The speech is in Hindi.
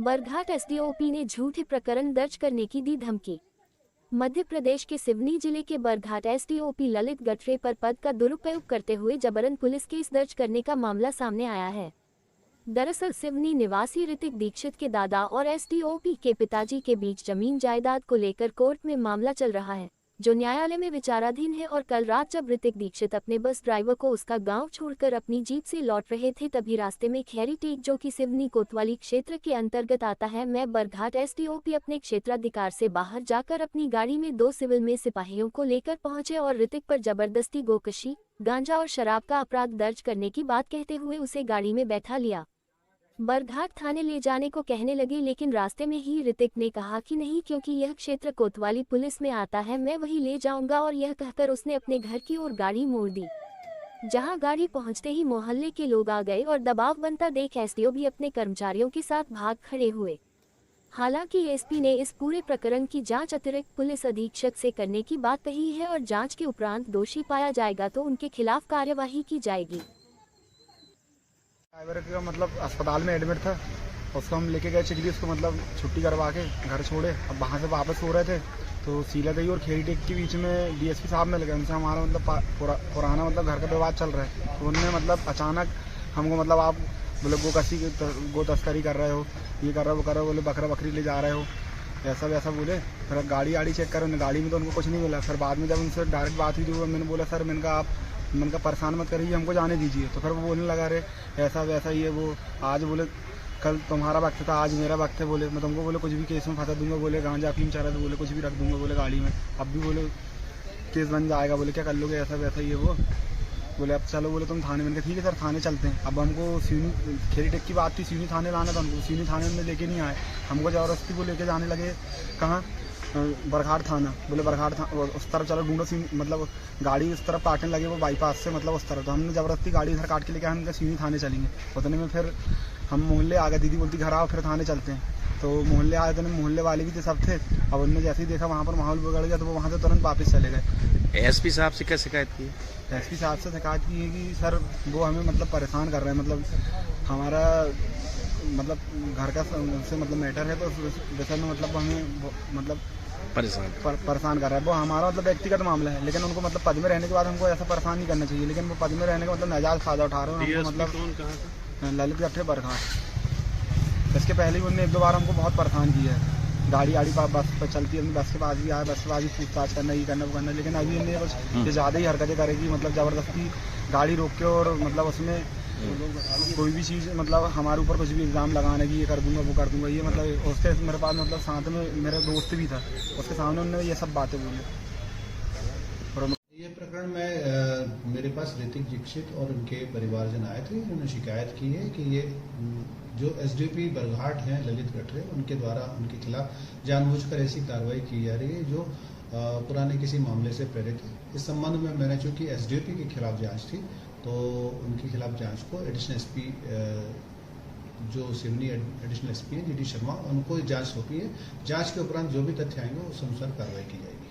बरघाट एसडीओपी ने झूठे प्रकरण दर्ज करने की दी धमकी। मध्य प्रदेश के सिवनी जिले के बरघाट एसडीओपी ललित गठरे पर पद का दुरुपयोग करते हुए जबरन पुलिस केस दर्ज करने का मामला सामने आया है। दरअसल सिवनी निवासी ऋतिक दीक्षित के दादा और एसडीओपी के पिताजी के बीच जमीन जायदाद को लेकर कोर्ट में मामला चल रहा है, जो न्यायालय में विचाराधीन है। और कल रात जब ऋतिक दीक्षित अपने बस ड्राइवर को उसका गांव छोड़कर अपनी जीप से लौट रहे थे, तभी रास्ते में खैरी टेक, जो कि सिवनी कोतवाली क्षेत्र के अंतर्गत आता है, में बरघाट एसडीओपी अपने क्षेत्राधिकार से बाहर जाकर अपनी गाड़ी में 2 सिविल में सिपाहियों को लेकर पहुंचे और ऋतिक पर जबरदस्ती गोकशी, गांजा और शराब का अपराध दर्ज करने की बात कहते हुए उसे गाड़ी में बैठा लिया। बरघाट थाने ले जाने को कहने लगे, लेकिन रास्ते में ही ऋतिक ने कहा कि नहीं, क्योंकि यह क्षेत्र कोतवाली पुलिस में आता है, मैं वही ले जाऊंगा। और यह कहकर उसने अपने घर की ओर गाड़ी मोड़ दी, जहां गाड़ी पहुंचते ही मोहल्ले के लोग आ गए और दबाव बनता देख एसडीओ भी अपने कर्मचारियों के साथ भाग खड़े हुए। हालांकि एसपी ने इस पूरे प्रकरण की जांच अतिरिक्त पुलिस अधीक्षक से करने की बात कही है और जांच के उपरांत दोषी पाया जाएगा तो उनके खिलाफ कार्यवाही की जाएगी। ड्राइवर का मतलब अस्पताल में एडमिट था, उसको हम लेके गए चिकली, उसको मतलब छुट्टी करवा के घर छोड़े। अब वहाँ से वापस हो रहे थे तो सीलादही और खेरी टेक के बीच में डीएसपी साहब मिल गए। उनसे हमारा मतलब पुराना मतलब घर का विवाद चल रहा है। तो उन्होंने मतलब अचानक हमको मतलब आप बोले गो तस्करी कर रहे हो, ये कर रहे हो, वो कर रहे हो, बोले बकरा बकरी ले जा रहे हो, ऐसा वैसा बोले। फिर गाड़ी चेक करो, गाड़ी में तो उनको कुछ नहीं मिला। फिर बाद में जब उनसे डायरेक्ट बात हुई तो मैंने बोला सर, मैंने कहा परेशान मत करिए, हमको जाने दीजिए। तो फिर वो बोलने लगा, रे ऐसा वैसा ये वो, आज बोले कल तुम्हारा वक्त था, आज मेरा वक्त है, बोले मैं तुमको बोले कुछ भी केस में फंसा दूंगा, बोले गांजा अफीम चाह रहा था, बोले कुछ भी रख दूंगा बोले गाड़ी में, अब भी बोले केस बन जाएगा, बोले क्या कर लोगे, ऐसा वैसा ये वो। बोले अब चलो, बोले तुम थाने। मैंने कहा ठीक है सर, थाने चलते हैं। अब हमको सिवनी खेरी टेक की बात थी, सिवनी थाने लाना था हमको। सिवनी थाने में लेके नहीं आए, हमको जबरदस्ती को लेके जाने लगे कहाँ, बरघाट थाना। बोले बरघाट उस तरफ चलो ढूंढो, मतलब गाड़ी उस तरफ काटने लगे, वो बाईपास से मतलब उस तरफ। तो हमने जबरदस्ती गाड़ी इधर काट के लेके हम सिवनी थाने चलेंगे। उतने में फिर हम मोहल्ले आ गए, दीदी बोलती घर आओ फिर थाने चलते हैं। तो मोहल्ले आए तो मोहल्ले वाले भी थे, सब थे। अब उन्होंने जैसे ही देखा वहाँ पर माहौल बिगड़ गया तो वो वहाँ से तुरंत वापस चले गए। एसपी साहब से क्या शिकायत की? एसपी साहब से शिकायत की है कि सर वो हमें मतलब परेशान कर रहे हैं, मतलब हमारा मतलब घर का से मतलब मैटर है, तो विषय में मतलब हमें मतलब परेशान कर रहा है। वो हमारा मतलब व्यक्तिगत मामला है, लेकिन उनको मतलब पद में रहने के बाद हमको ऐसा परेशान नहीं करना चाहिए। लेकिन वो पद में रहने का मतलब नाजायज फायदा उठा रहे हैं। मतलब ललित गठरे बरघाट। इसके पहले भी उन्होंने 1-2 बार हमको बहुत परेशान किया है। गाड़ी बस पर चलती है, बस के पास भी आया, बस के पास भी पूछताछ करना, ये करना वो करना। लेकिन अभी इन्हें कुछ ज़्यादा ही हरकतें करेगी, मतलब ज़बरदस्ती गाड़ी रोक के और मतलब उसमें कोई भी चीज़ मतलब हमारे ऊपर कुछ भी इल्ज़ाम लगाने की, ये कर दूंगा वो कर दूंगा, ये मतलब उसके मेरे पास मतलब साथ में मेरा दोस्त भी था, उसके सामने उन्होंने ये सब बातें बोली। ये प्रकरण में मेरे पास ऋतिक दीक्षित और उनके परिवारजन आए थे, उन्होंने शिकायत की है कि ये जो एसडीओपी बरघाट हैं ललित गठरे, उनके द्वारा उनके खिलाफ जानबूझकर ऐसी कार्रवाई की जा रही है जो पुराने किसी मामले से प्रेरित है। इस संबंध में मैंने चूंकि एसडीओपी के खिलाफ जांच थी तो उनके खिलाफ जांच को एडिशनल एसपी जो सिवनी एडिशनल एसपी है जीडी शर्मा, उनको जांच सौंपी है। जांच के उपरांत जो भी तथ्य आएंगे उस अनुसार कार्रवाई की जाएगी।